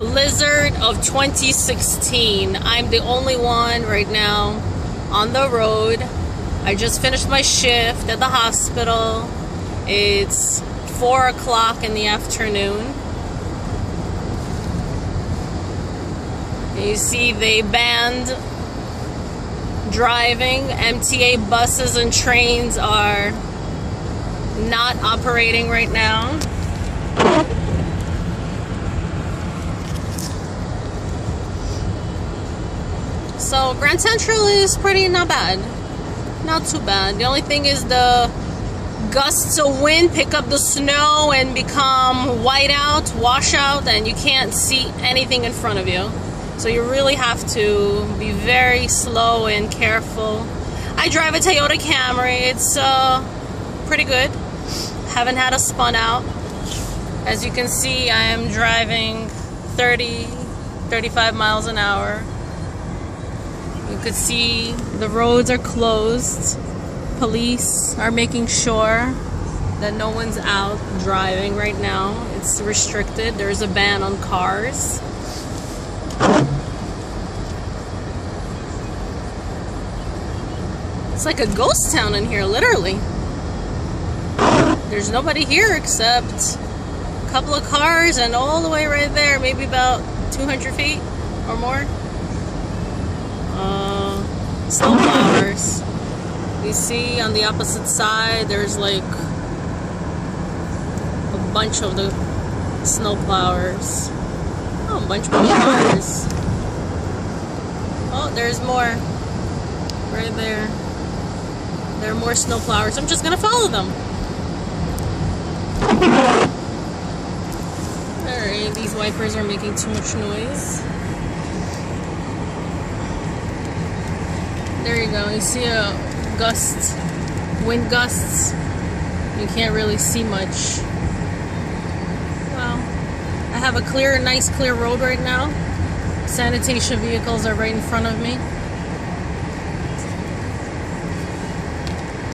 Blizzard of 2016. I'm the only one right now on the road. I just finished my shift at the hospital. It's 4 o'clock in the afternoon. You see they banned driving. MTA buses and trains are not operating right now. So Grand Central is pretty not bad. Not too bad. The only thing is the gusts of wind pick up the snow and become whiteout, washout, and you can't see anything in front of you. So you really have to be very slow and careful. I drive a Toyota Camry. It's pretty good. Haven't had a spun out. As you can see, I am driving 35 miles an hour. You could see the roads are closed. Police are making sure that no one's out driving right now. It's restricted. There's a ban on cars. It's like a ghost town in here, literally. There's nobody here except a couple of cars and all the way right there, maybe about 200 feet or more. Snowflowers. You see on the opposite side, there's like a bunch of the snowflowers. Oh, a bunch more cars. Oh, there's more. Right there. There are more snowflowers. I'm just gonna follow them. Alright, these wipers are making too much noise. There you go. You see a gust, wind gusts. You can't really see much. Well, I have a nice clear road right now. Sanitation vehicles are right in front of me.